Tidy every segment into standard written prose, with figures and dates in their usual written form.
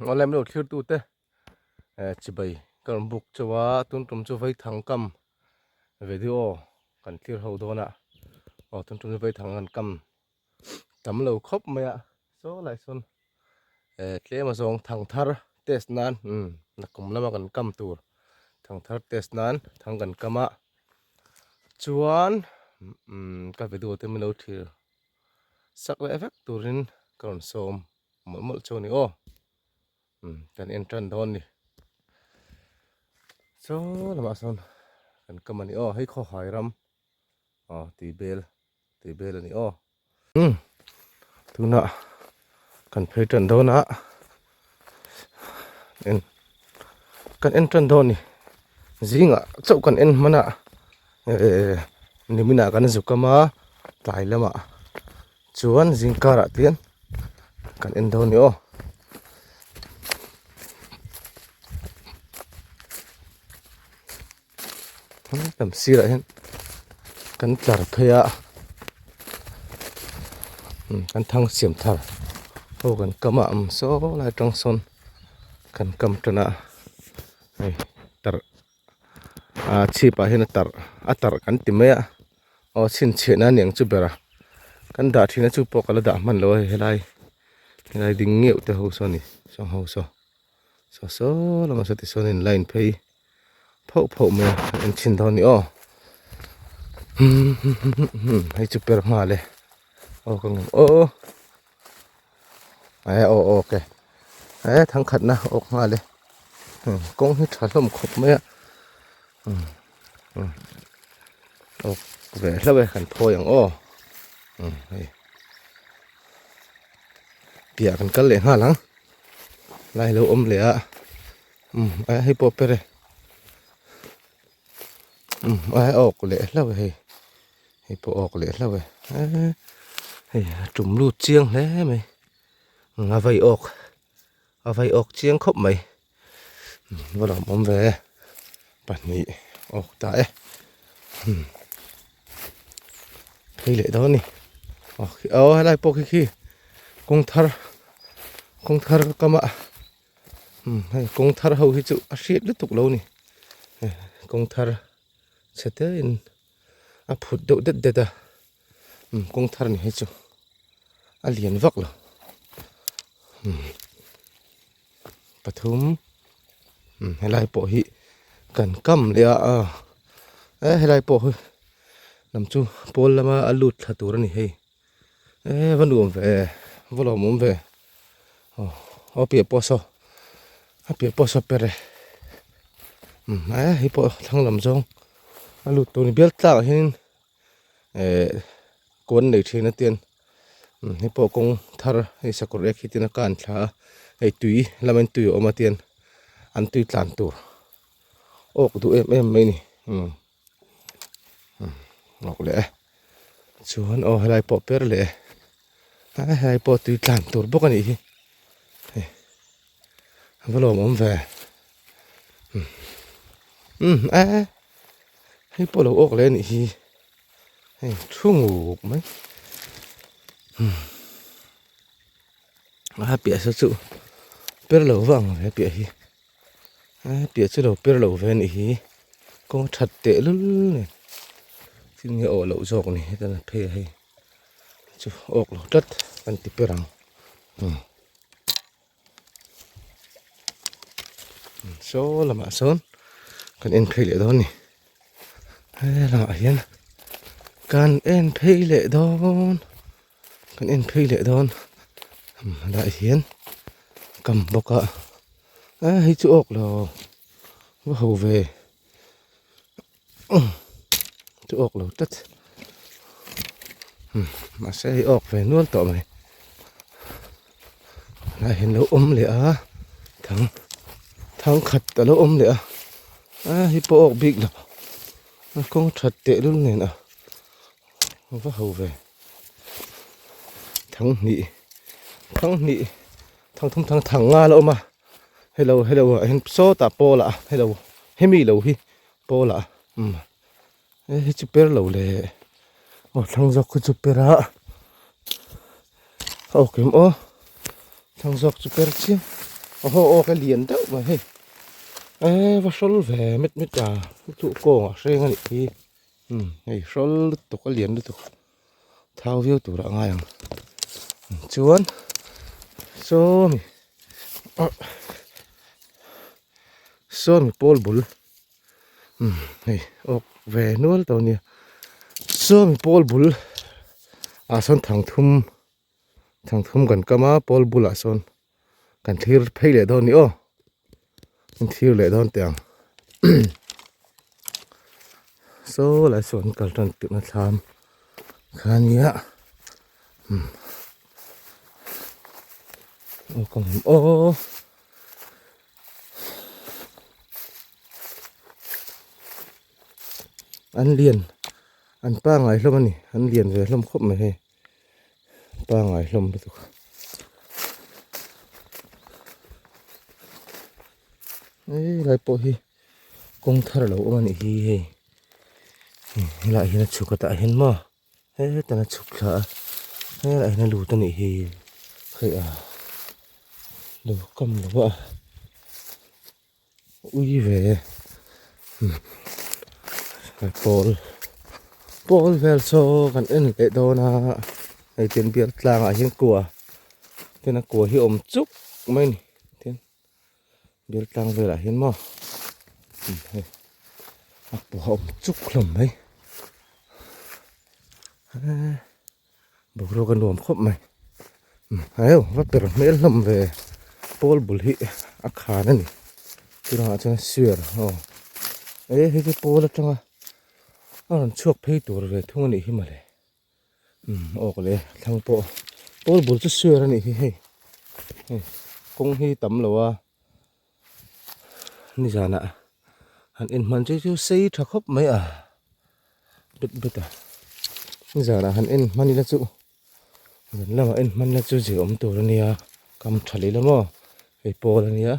ngon lem lo thlir tu te chi bai kan buk chawa tun tum chu vai thang kam video kan thlir ho dona tun tum vai thang kan kam tam lo khop maya so lai son tle ma zong thang thar test nan na kum lama kan kam tur thang thar test nan thang kan kama chuan ka video te mi lo thlir sak le effect turin kan som mol mol choni kan entran don ni so lama son kan kamani hei kho hai ram ti bel ani tuna kan phei tran dona en kan entran don ni zinga chau kan en mana nimina kan zukama tlai lama chuan zingkara tian kan en don ni tam sira hen kan tlar phaya kan thang siam thar ho kan kama so lai tang son kan kam tana tar chi pa hen tar kan timaya chin chena niang chu bera kan da thina chu pokala da man lo helai ding ngeu te ho so ni so ho so lama so ti son in line phei phau me en chin thon ni hei chu per ma le kan okay thang khat na ok ma le kong hi thalom khop me ok ve hlawe kan thoyang hei pia kan kal le nga lang lai lo le hei po pere ok le hlawe hei po ok le hlawe hei trùm lu chiang le mày vay ok chiang khop mày vào lòng ôm về bản nhị ok tại khi lệ đó nè hay là po khi công thar cam ạ hay công thar hầu khi chịu shit liên tục lâu nè công thar sẽ tới phụt đậu đất công thar này hay chịu liền vắc rồi pathum hay lại po hi cần cam le hay lại po làm chu pol lama alut là tu ni hay vẫn đủ về vẫn lo muốn về pia po so pere hi po thang làm zong alut tu ni bel ta hin cuốn để trên tiền hi po công thar hi sakor ek hitina kan tha ei tui lamen tui oma tiền an tui tlan tur ok du em mai ni ngọc le chuan helai po per le helai po tui tlan tur bok ani hi valo mom ve hi po lo ok le ni hi thung mai pia sa chu per lo wang he pia hi pia chu lo per lo ven hi ko that te lul ne tin nge o lo jok ni ta na phe hi chu ok lo tat kan ti perang so lama son kan en phei le don ni lama hian kan en phei le don kan en phei le don lại hiến cầm bọc ạ hay chú ốc là hầu về chú ốc là tất mà sẽ ốc về luôn tỏ mày lại hiến lâu lẹ thằng khật ở lâu lẹ hay bộ ốc bị là không thật tệ luôn này nè hầu về thằng nị thằng nga lo mà hello hen so ta po la hello hemi lo hi po la he chu per lo le thằng dọc chu per a ok thằng dọc chu per chi ô cái liền đó mà hey và sol về mít mít à tụ cổ xe ngay đi hey sol tụ cái liền đó tụ thao viêu tụ đã ngay à chuan so mi so mi pol bul hey ô về nuôi tàu nè so mi pol bul à son thằng thum gần cama pol bul à son gần thiir phê lệ đó nè ô thiir lệ đó tiếng so lại son cần trần tự nó tham khan nhá ô còn ô ăn liền ăn ba ngày lắm anh ăn liền về lắm khóc mày hay ba ngày lắm được ấy lại bỏ hi công thở lâu mà hi lại hi nó chụp cái tại hen mà ấy ta nó chụp cả ấy lại nó lù ta hi khơi à lù cầm lù à ui về cái Paul về so gần in cái đó na cái tiền biệt là ở trên cua tiền là cua hi ôm chúc mình tiền biệt lang về là hiến mò bỏ ôm chúc lắm đấy bộ rô gần đuổi khóc mày hay vắt bể mấy lắm về Paul bul hi khá này thì nó cho sửa ấy cái Paul trong chuộc phê tủi về thung này hi mà đấy ốcเลยทางโปบุญจะเชื่อแล้วนี่เฮ้คงที่ต่ำแล้วว่านี่จานะหันอินมันจะใส่ถักครบไหมบิดอ่ะนี่จานะหันอินมันนี่ละจุแล้วอินมันละจุจิอมตัวนี่อ่ะกำทะเลแล้วมั้งไอ้โปแล้วนี่อ่ะ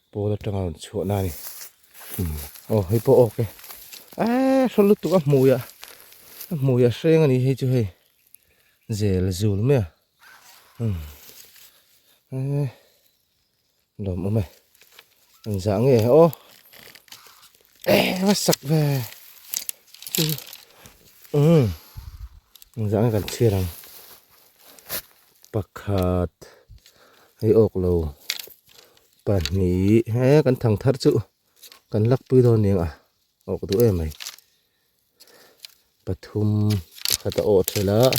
โปแล้วจังเอาชัวร์นั่นนี่โอ้ไอ้โปโอเคสรุปตัวมูยเสียงอันนี้ให้ช่วยdễ dù lắm à đổ mà mày dạng nghề ô bắt sặc về dạng gần chia rằng bạc hạt hay ốc lầu bản ní hay cần thằng thắt chữ cần lắc bươi thôi nè ốc tụi em mày bát thum hạt ốc thôi lá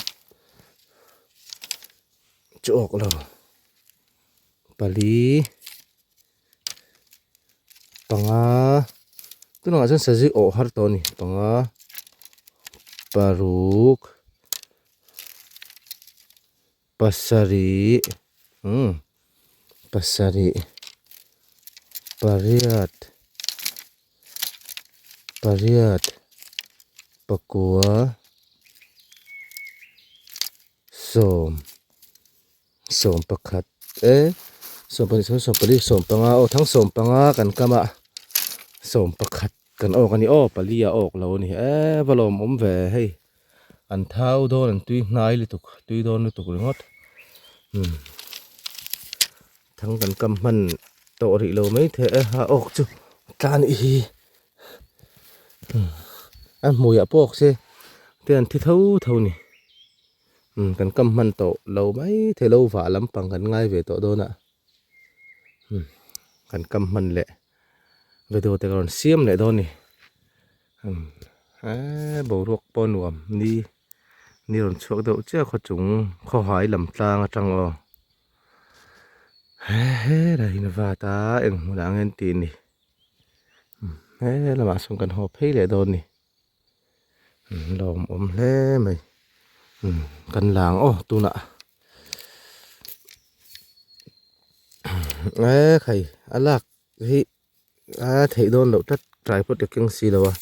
chok lo pali panga tu na jan saji o har to ni panga paruk pasari pasari pariat pakua som pakhat som pali som panga o thang som panga kan kama som pakhat kan o kan ni o palia ok lo ni valom ve hei an thau don an tui hnai li tuk tui don lu tuk ringot thang kan kam man to ri lo mai the ha ok chu tlan hi an muya pok se ten thi thâu ni cần cầm mặn tổ lâu mấy thế lâu vả lắm bằng cần ngay về tổ đô nè cần cầm mặn lệ về tổ thì còn xiêm lại đô nè bầu ruột po nuông đi rồi chuột đậu chứ khó chúng khó hỏi lầm tang trăng o đây là va ta em đang nghe tin nè là mà xong cần hộp hết lại đô nè lồm lé mày cần làng ô tu nạ khẩy lạc hi thấy đôn đậu chất trái phút được kinh xì đâu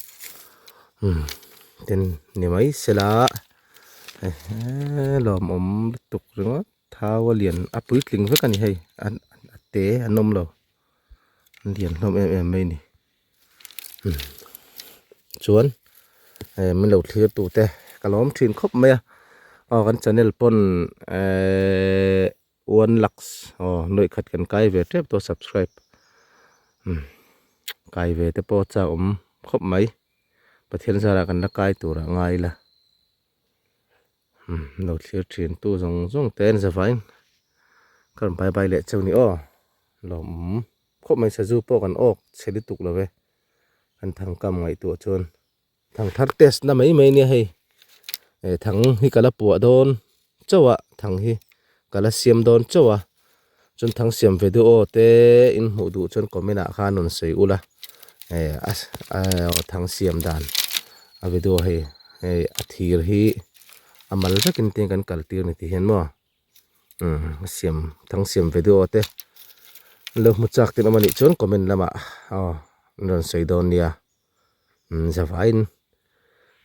tên niệm ấy sẽ là lồm tục rồi thao liền áp bứt linh với cái này hay ăn té ăn nôm rồi liền nôm em mày nè chuốn mình đầu thứ tụ te cả lóm trên khóc mẹ gần channel pon 1 lakhs noi khat kan kai ve trep to subscribe kai ve te po cha khop mai pathian zara kan la kai tura ngai la no clear thin tu zong ten za vain kan bai le chau ni lom khop mai sa zu po kan ok cheli tuk lo ve kan thang kam ngai tu chon thang thar test na mai ni hei thang hi kala pu don chawa thang hi kala siam don chawa chun thang siam video te in mu du chon comment a khan non sei ula thang siam dan a video hei athir hi amal zakin te kan kaltir ni ti hen mo siam thang siam video te lo mu chak tin amani chon comment lama non sei don nia zavain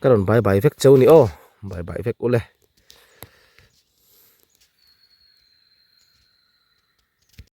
karon bye bye vek chau ni bye bye vek ule